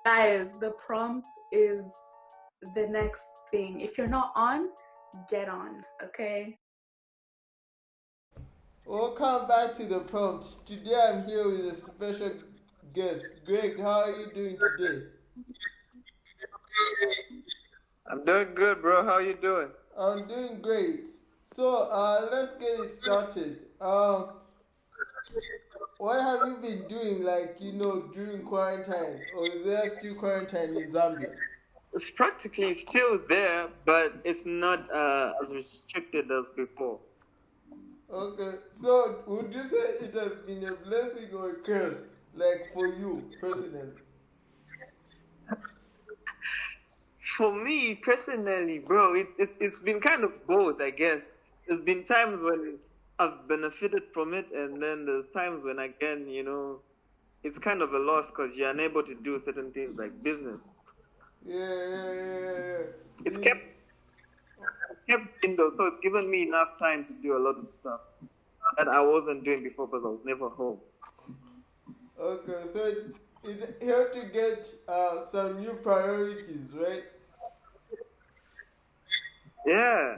Guys, the prompt is the next thing. If you're not on, get on, okay? Welcome back to the prompt. Today I'm here with a special guest. Greg, how are you doing today? I'm doing good, bro. How you doing? I'm doing great. So let's get it started. What have you been doing, like during quarantine, or is there still quarantine in Zambia? It's practically still there, but it's not as restricted as before. Okay, so would you say it has been a blessing or a curse, like for you personally? For me personally, bro, it's been kind of both, I guess. There's been times when I've benefited from it, and then there's times when again, it's kind of a loss because you're unable to do certain things like business. Yeah, yeah, yeah, yeah. It's In, kept indoors, so it's given me enough time to do a lot of stuff that I wasn't doing before because I was never home. okay, so it helped to get some new priorities, right? Yeah,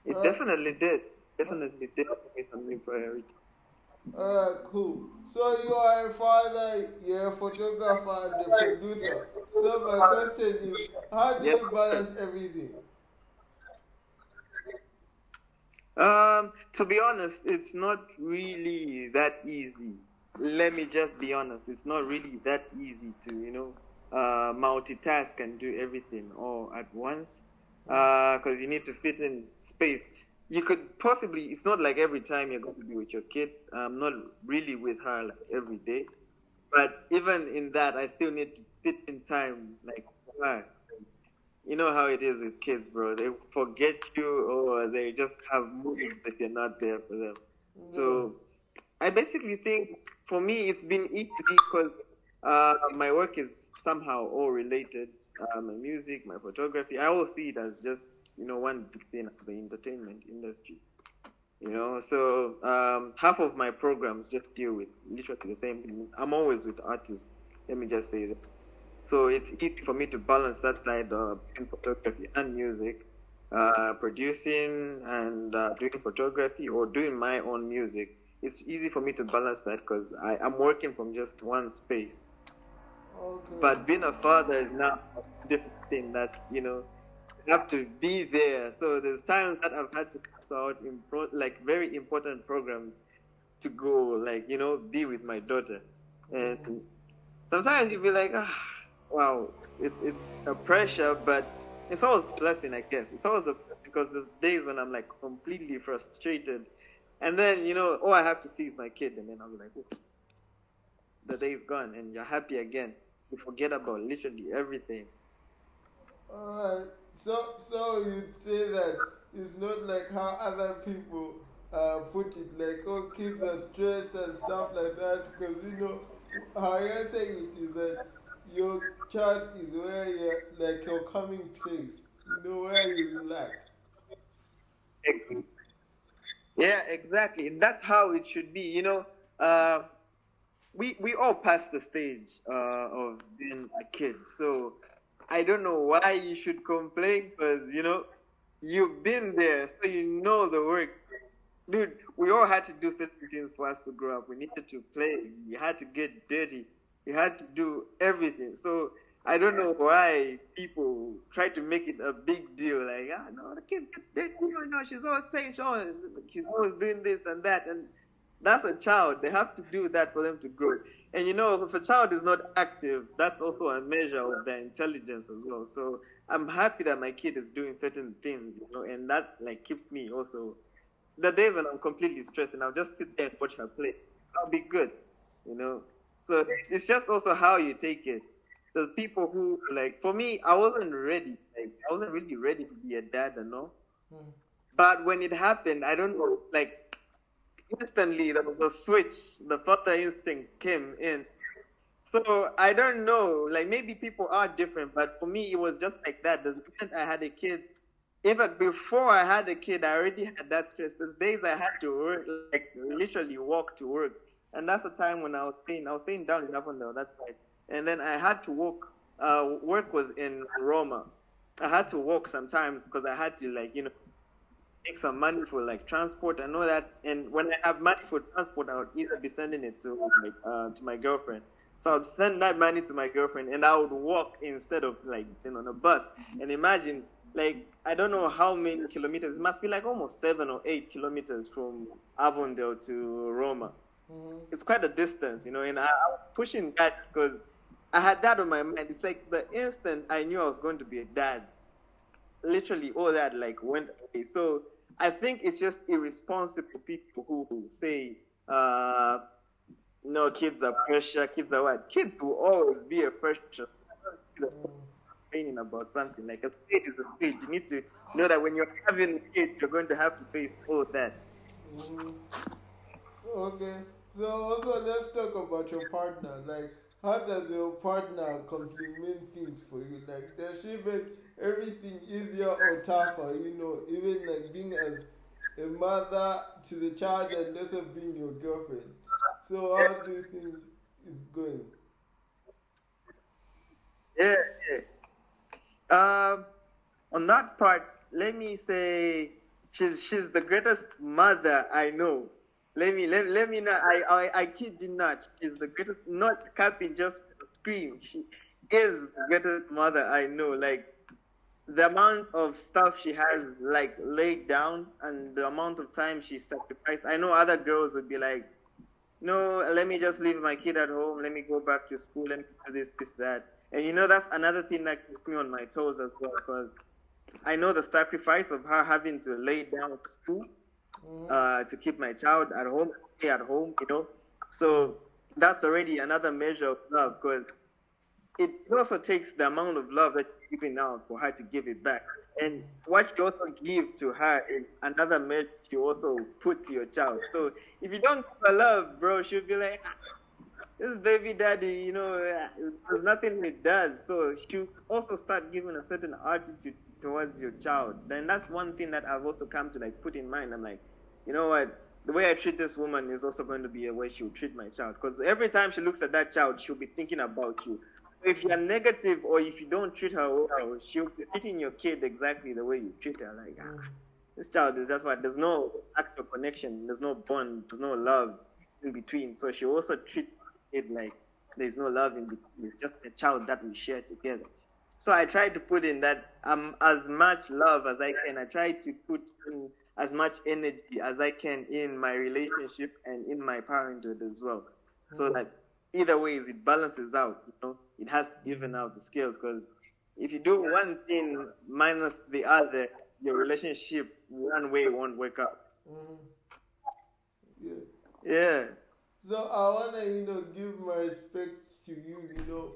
it Uh, definitely did. uh, Definitely did give me some new priority. Alright, cool. So you are a father, you're a photographer and a producer. So my question is, how do Yep. you balance everything? To be honest, it's not really that easy. Let me just be honest. It's not really that easy to, multitask and do everything all at once. Because you need to fit in space. You could possibly, it's not like every time you're going to be with your kid. Not really with her like every day. But even in that, I still need to fit in time, like, her. You know how it is with kids, bro. They forget you or they just have moods if you're not there for them. Yeah. So I basically think for me it's been easy because my work is somehow all related. My music, my photography. I all see it as just one big thing of the entertainment industry. So half of my programs just deal with literally the same thing. I'm always with artists. Let me just say that. So it's easy for me to balance that side of doing photography and music, producing and doing photography or doing my own music. It's easy for me to balance that because I'm working from just one space. Okay. But being a father is now a different thing that, you have to be there. So there's times that I've had to pass out like very important programs to go, like, be with my daughter. And sometimes you feel like, wow, it's a pressure, but it's always a blessing, I guess. It's always a because there's days when I'm like completely frustrated, and then all I have to see is my kid, and then I'll be like, oh, the day is gone, and you're happy again. You forget about literally everything. Alright. So you'd say that it's not like how other people put it, like, oh, kids are stressed and stuff like that, because how you're saying it is that your child is where you're, like, your coming place, where you relax. Yeah, exactly, and that's how it should be. Uh, we all pass the stage of being a kid, so I don't know why you should complain because you've been there, so you know the work. Dude, we all had to do certain things for us to grow up. We needed to play. You had to get dirty. You had to do everything. So I don't know why people try to make it a big deal. Like, no, the kid gets dirty. She's always playing. She's always doing this and that. And that's a child. They have to do that for them to grow. And if a child is not active, that's also a measure of their intelligence as well. So I'm happy that my kid is doing certain things, and that like keeps me also the days when I'm completely stressed and I'll just sit there and watch her play, I'll be good, you know. So it's just also how you take it. There's people who like for me, I wasn't ready. Like I wasn't really ready to be a dad, Hmm. But when it happened, I don't know, like instantly the switch, the father instinct came in. So I don't know, like maybe people are different, but for me it was just like that. The moment I had a kid, even before I had a kid, I already had that stress. The days I had to work, like literally walk to work, and that's the time when I was staying down in Lavender. That's right. and then I had to walk. Work was in Roma. I had to walk sometimes because I had to like make some money for like transport and all that. And when I have money for transport, I would either be sending it to like to my girlfriend. So I'd send that money to my girlfriend, and I would walk instead of like on a bus. And imagine, like I don't know how many kilometers. It must be like almost 7 or 8 kilometers from Avondale to Roma. It's quite a distance, and I was pushing that because I had that on my mind. It's like the instant I knew I was going to be a dad, literally all that like went away. So I think it's just irresponsible people who say, no, kids are pressure, kids are what? Kids will always be a pressure. Complaining about something like a stage is a stage. You need to know that when you're having kids, you're going to have to face all that. Okay. So also let's talk about your partner. Like, how does your partner complement things for you? Like, does she make everything easier or tougher? Even like being as a mother to the child and also being your girlfriend. So how do you think it's going? Yeah, yeah. On that part, let me say she's the greatest mother I know. Let me not. I kid you not. She's the greatest. Not capping, just scream. She is the greatest mother I know. Like the amount of stuff she has like laid down and the amount of time she sacrificed. I know other girls would be like, no, let me just leave my kid at home. Let me go back to school. Let me do this, that. And that's another thing that keeps me on my toes as well, because I know the sacrifice of her having to lay down school to keep my child at home, stay at home. So that's already another measure of love, because it also takes the amount of love that you're giving out for her to give it back. And what you also give to her is another measure you also put to your child. So if you don't give her love, bro, she'll be like, this baby daddy, there's nothing it does. So she'll also start giving a certain attitude towards your child. Then that's one thing that I've also come to like put in mind. I'm like, you know what? The way I treat this woman is also going to be a way she'll treat my child. Because every time she looks at that child, she'll be thinking about you. If you're negative or if you don't treat her well, she'll be treating your kid exactly the way you treat her. Like, this child is that's why there's no actual connection, there's no bond, there's no love in between. So she also treats it like there's no love in between. It's just a child that we share together. So I try to put in that as much love as I can. I try to put in as much energy as I can in my relationship and in my parenthood as well. So that either ways it balances out. It has to even out the scales, because if you do one thing minus the other, your relationship one way won't work out. Yeah. Yeah. So I wanna, give my respect to you,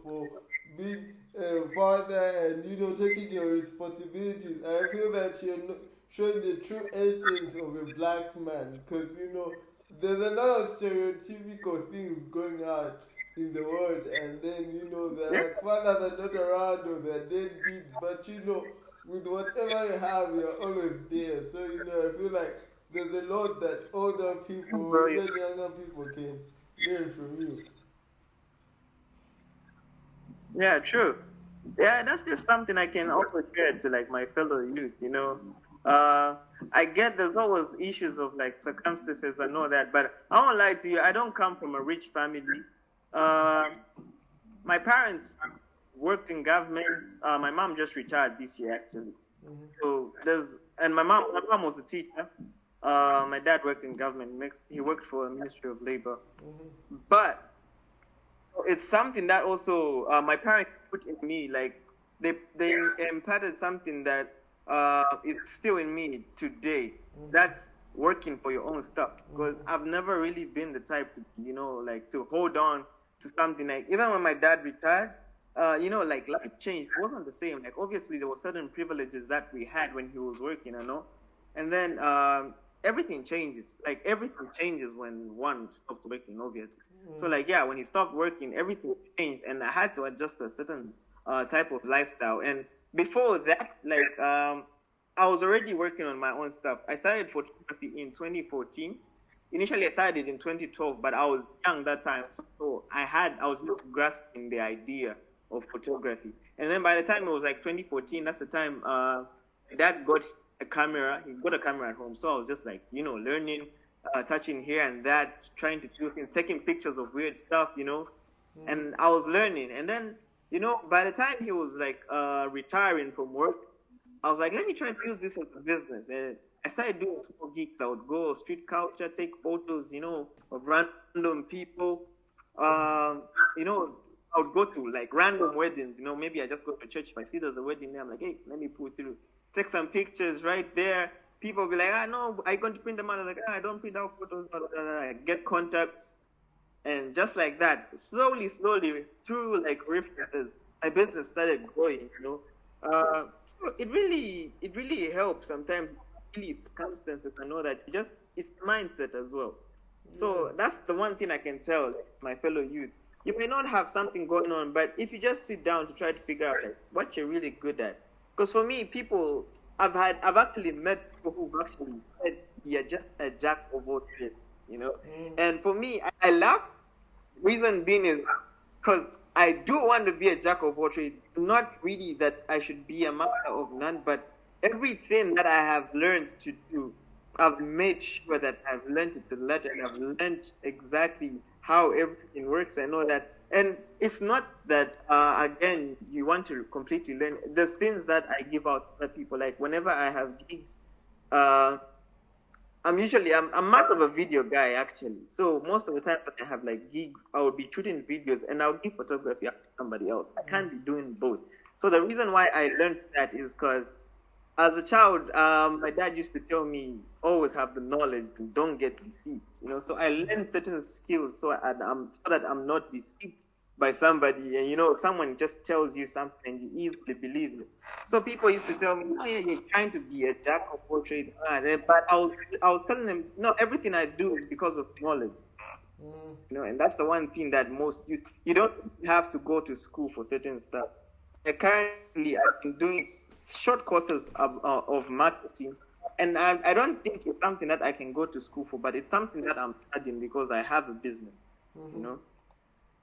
for being a father and taking your responsibilities. I feel that you're showing the true essence of a black man, because there's a lot of stereotypical things going on in the world, and then they're Yeah. like fathers are not around or they're deadbeat, but with whatever you have, you're always there. So I feel like there's a lot that older people or Bro, even younger people can learn from you. yeah, true. Yeah, that's just something I can also share to like my fellow youth. I get there's always issues of like circumstances and all that, but I won't lie to you, I don't come from a rich family. Uh, my parents worked in government. My mom just retired this year actually. So and my mom was a teacher. My dad worked in government. He worked for the Ministry of Labor. But it's something that also my parents put in me. Like they imparted something that is still in me today. That's working for your own stuff. Because I've never really been the type to like to hold on to something. Like even when my dad retired, like life changed. It wasn't the same. Like obviously there were certain privileges that we had when he was working. And then everything changes. Like everything changes when one stops working, obviously. So like yeah, when he stopped working, everything changed, and I had to adjust to a certain type of lifestyle. And before that, like I was already working on my own stuff. I started photography in 2014, initially I started in 2012, but I was young that time, so I was just grasping the idea of photography. And then by the time it was like 2014, that's the time my dad got a camera. He got a camera at home, so I was just like, learning, touching here and that, trying to do things, taking pictures of weird stuff, and I was learning. And then, by the time he was like retiring from work, I was like, let me try and use this as a business. And I started doing small gigs. I would go street culture, take photos, of random people. I would go to like random weddings. Maybe I just go to church. If I see there's a wedding there, I'm like, hey, let me pull through, take some pictures right there. People will be like, no, are you going to print them out? I'm like, I don't print out photos. I get contacts. And just like that, slowly, through like references, my business started growing. So it really helps sometimes. Really circumstances, I know that it's mindset as well. So that's the one thing I can tell my fellow youth. You may not have something going on, but if you just sit down to try to figure out like, what you're really good at. Because for me, I've actually met people who've actually said you're just a jack of all trades. And for me, I laugh. Reason being is because I do want to be a jack of all trades. Not really that I should be a master of none, but everything that I have learned to do, I've made sure that I've learned it to the letter, and I've learned exactly how everything works. I know that. And it's not that, again, you want to completely learn. There's things that I give out to people. Like whenever I have gigs, I'm much of a video guy actually. So most of the time that I have like gigs, I will be shooting videos and I'll give photography up to somebody else. I can't be doing both. So the reason why I learned that is because as a child, my dad used to tell me, always have the knowledge and don't get deceived. So I learned certain skills so that I'm not deceived by somebody. And if someone just tells you something, you easily believe it. So people used to tell me, oh yeah, you're trying to be a jack of all trades. But I was telling them, no, everything I do is because of knowledge. And that's the one thing that most you don't have to go to school for certain stuff. Currently, I've been doing short courses of marketing, and I don't think it's something that I can go to school for, but it's something that I'm studying because I have a business.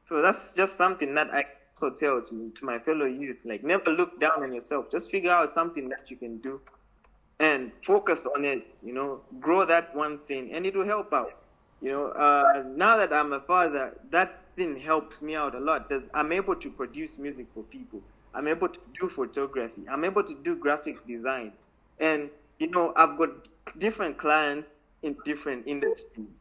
So that's just something that I also tell to my fellow youth, like never look down on yourself. Just figure out something that you can do and focus on it, grow that one thing, and it will help out. Now that I'm a father, that thing helps me out a lot because I'm able to produce music for people. I'm able to do photography. I'm able to do graphic design. And, I've got different clients in different industries,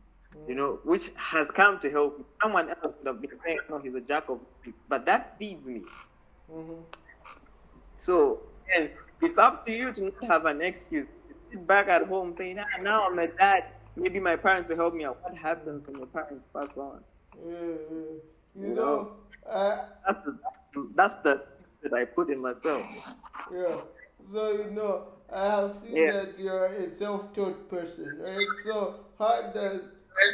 which has come to help me. Someone else would have been saying, no, he's a jack of trades, but that feeds me. So, and it's up to you to not have an excuse. Sit back at home saying, now I'm a dad. Maybe my parents will help me out. What happens when your parents pass on? That's the that I put in myself. Yeah. So, I have seen that you're a self-taught person, right? So, how does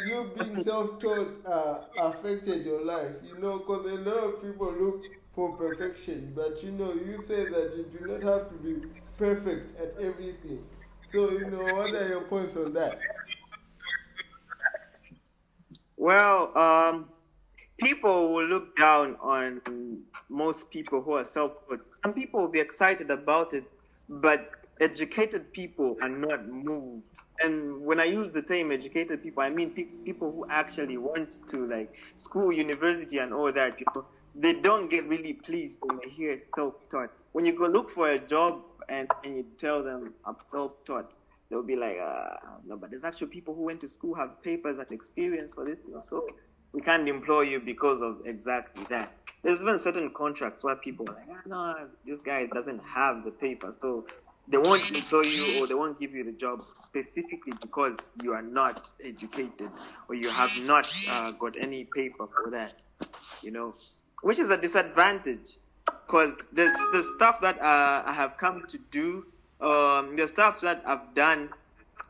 you being self-taught affected your life? Because a lot of people look for perfection, but you say that you do not have to be perfect at everything. So, what are your points on that? Well, people will look down on most people who are self-taught. Some people will be excited about it, but educated people are not moved. And when I use the term educated people, I mean people who actually want to like school, university, and all that. They don't get really pleased when they hear self-taught. When you go look for a job and you tell them I'm self-taught, they'll be like, no, but there's actually people who went to school, have papers and experience for this. So we can't employ you because of exactly that. There's even certain contracts where people are like, no, this guy doesn't have the paper, so they won't employ you or they won't give you the job specifically because you are not educated or you have not got any paper for that, which is a disadvantage because there's the stuff that I have come to do, the stuff that I've done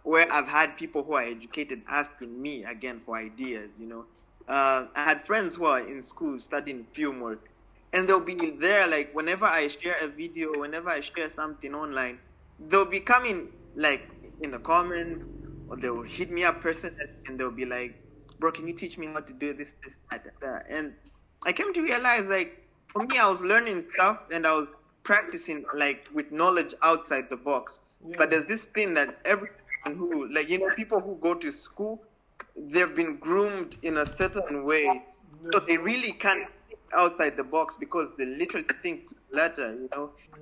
where I've had people who are educated asking me again for ideas, I had friends who are in school studying film work, and they'll be there like whenever I share a video, whenever I share something online, they'll be coming like in the comments or they'll hit me up personally and they'll be like, bro, can you teach me how to do this, that. And I came to realize, like, for me, I was learning stuff and I was practicing, like, with knowledge outside the box. Yeah. But there's this thing that everyone who, like, people who go to school, they've been groomed in a certain way. So they really can't think outside the box because they literally think to the letter,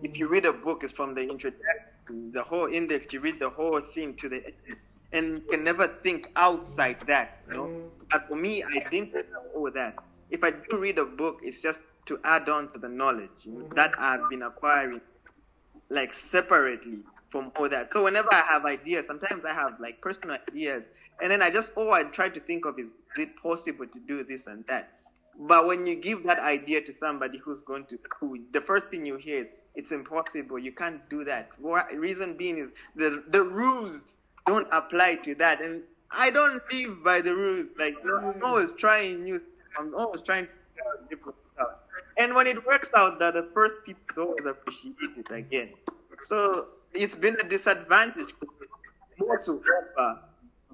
If you read a book, it's from the introduction, the whole index, you read the whole thing to the end, and you can never think outside that, But for me, I didn't know all that. If I do read a book, it's just to add on to the knowledge that I've been acquiring, like, separately from all that. So whenever I have ideas, sometimes I have, like, personal ideas, and then I try to think of is it possible to do this and that. But when you give that idea to somebody who's going to school, the first thing you hear is, it's impossible, you can't do that. Reason being is the rules don't apply to that. And I don't live by the rules. Like, I'm always trying new stuff. I'm always trying to try different stuff. And when it works out, that the first people always appreciate it again. So it's been a disadvantage, more to offer,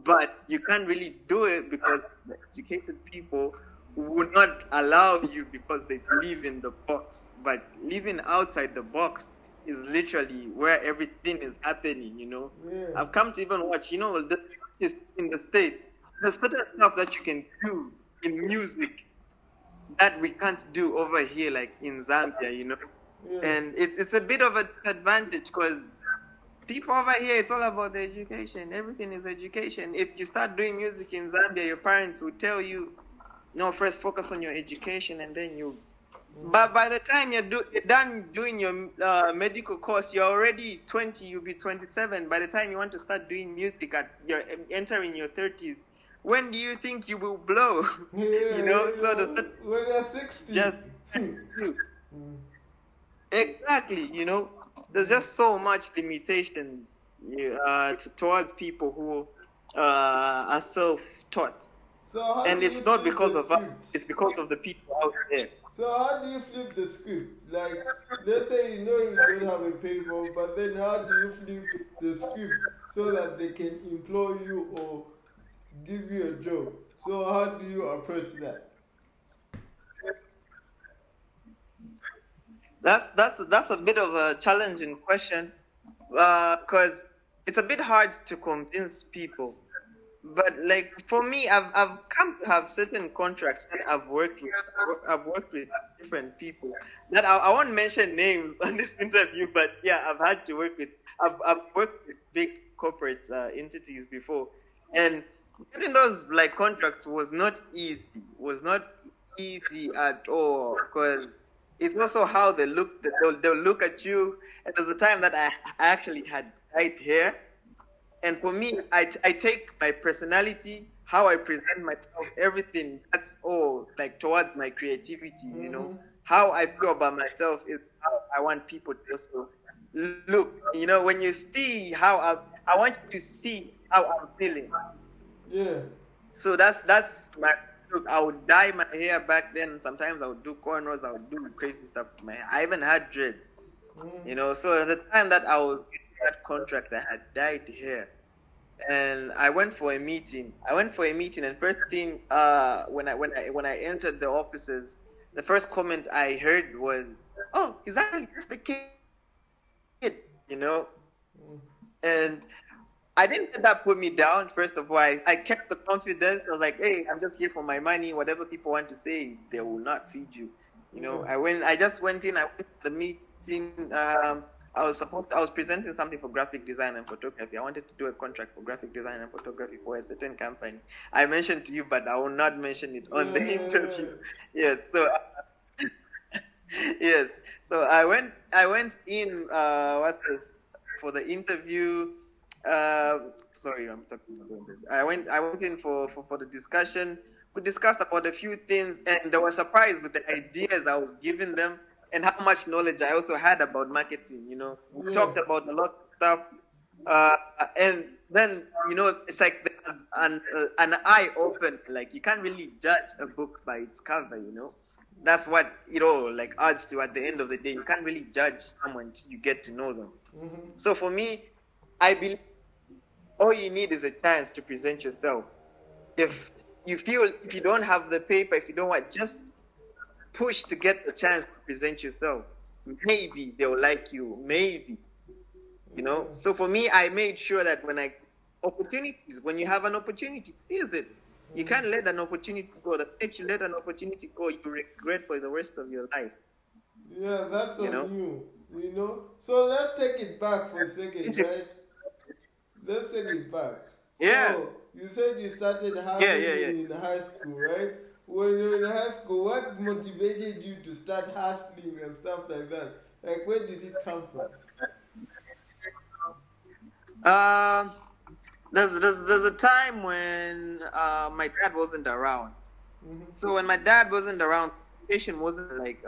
but you can't really do it because the educated people would not allow you because they live in the box. But living outside the box is literally where everything is happening, Yeah. I've come to even watch, the artists in the States. There's certain stuff that you can do in music that we can't do over here, like in Zambia, Yeah. And it's a bit of an advantage because people over here, it's all about the education. Everything is education. If you start doing music in Zambia, your parents will tell you, no, first focus on your education, and then you. But by the time you're done doing your medical course, you're already 20. You'll be 27. By the time you want to start doing music, you're entering your 30s. When do you think you will blow? Yeah, So when you're 60. just exactly. There's just so much limitations towards people who are self-taught. So how And do it's you not flip because the of us, script? it's because of the people out there. So how do you flip the script? Like, let's say you don't have a paper, but then how do you flip the script so that they can employ you or give you a job? So how do you approach that? That's a bit of a challenging question, because it's a bit hard to convince people. But like for me, I've come to have certain contracts that I've worked with different people. That I won't mention names on this interview, but yeah, I've worked with big corporate entities before, and getting those like contracts was not easy at all, because it's also how they look. They'll look at you. And there's a time that I actually had dyed hair. And for me, I take my personality, how I present myself, everything, that's all like towards my creativity, How I feel about myself is how I want people to also look. When you see how I want you to see how I'm feeling. Yeah. So that's my look. I would dye my hair back then. Sometimes I would do cornrows, I would do crazy stuff to my hair. I even had dreads. So at the time that I was that contract, I had dyed hair, and I went for a meeting. And first thing, when I entered the offices, the first comment I heard was, "Oh, is that just a kid?" And I didn't let that put me down. First of all, I kept the confidence. I was like, "Hey, I'm just here for my money. Whatever people want to say, they will not feed you." I just went in. I went to the meeting. I was presenting something for graphic design and photography. I wanted to do a contract for graphic design and photography for a certain company. I mentioned to you, but I will not mention it on the interview. Yes. So yes. So I went in. What's this? For the interview. Sorry, I'm talking about this. I went in for the discussion. We discussed about a few things, and they were surprised with the ideas I was giving them and how much knowledge I also had about marketing. We talked about a lot of stuff, and then it's like an eye open. Like you can't really judge a book by its cover. That's what like adds to. At the end of the day, you can't really judge someone till you get to know them. So for me, I believe all you need is a chance to present yourself. If you feel, if you don't have the paper, if you don't want, just push to get the chance to present yourself. Maybe they'll like you. Maybe, you know. So for me, I made sure that opportunities, when you have an opportunity, seize it. You can't let an opportunity go. The minute you let an opportunity go, you regret for the rest of your life. Yeah, that's You on know. you. So let's take it back for a second, This is, right? Let's take it back. yeah, So you said you started yeah, hustling yeah, yeah. in high school, right? When you were in high school, what motivated you to start hustling and stuff like that? Like, where did it come from? Um, there's a time when my dad wasn't around. So when my dad wasn't around, communication wasn't like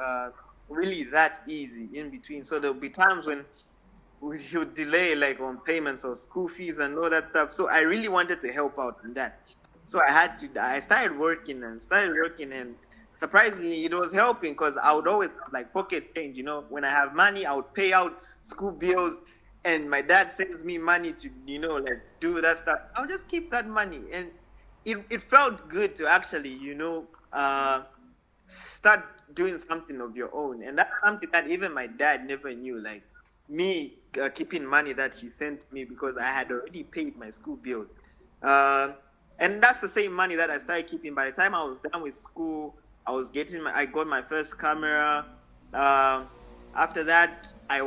really that easy in between. So there'll be times when he would delay like on payments or school fees and all that stuff. So I really wanted to help out in that. So I started working and surprisingly it was helping because I would always have like pocket change, you know, when I have money, I would pay out school bills and my dad sends me money to, you know, like do that stuff. I'll just keep that money. And it felt good to actually, you know, start doing something of your own. And that's something that even my dad never knew. Like me keeping money that he sent me because I had already paid my school bills. Uh, and that's the same money that I started keeping. By the time I was done with school, I got my first camera. Um, After that, I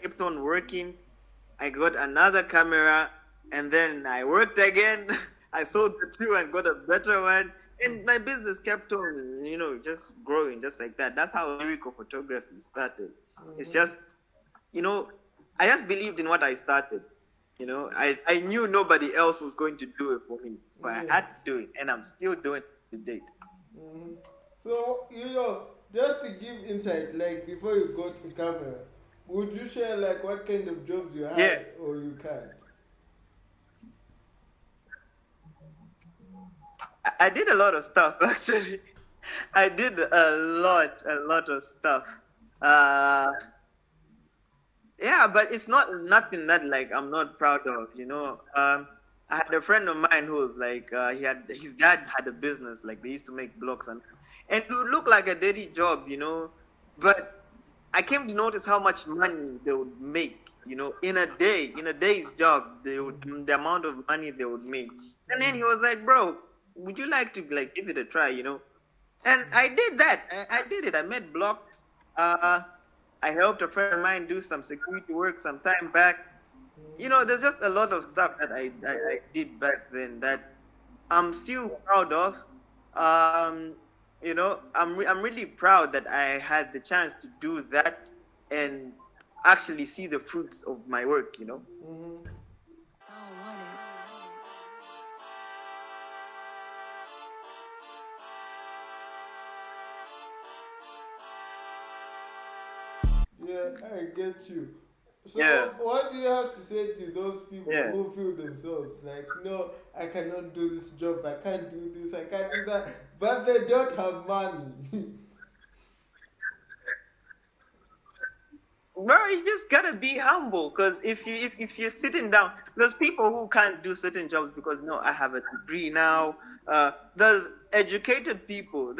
kept on working. I got another camera, and then I worked again. I sold the two and got a better one, and my business kept on, you know, just growing, just like that. That's how lyrical photography started. It's just, you know, I just believed in what I started. You know, I knew nobody else was going to do it for me, so I Yeah. had to do it, and I'm still doing it to date. So, just to give insight, like before you got the camera, would you share like what kind of jobs you Yeah, had or you can't? I did a lot of stuff actually. I did a lot of stuff. Uh, yeah, but it's not nothing that like I'm not proud of, you know. I had a friend of mine who was like, his dad had a business, like they used to make blocks and it would look like a dirty job, you know. But I came to notice how much money they would make, you know, in a day's job, the amount of money they would make. And then he was like, bro, would you like to like give it a try, you know? And I did that. I did it. I made blocks. Uh, I helped a friend of mine do some security work some time back. You know, there's just a lot of stuff that I did back then that I'm still proud of. Um, you know, I'm really proud that I had the chance to do that and actually see the fruits of my work, you know. Yeah, I get you. Yeah, So, what do you have to say to those people yeah. who feel themselves like, no, I cannot do this job, I can't do this, I can't do that, but they don't have money? Bro, you just gotta be humble because if you're sitting down, there's people who can't do certain jobs because no, I have a degree now. There's educated people.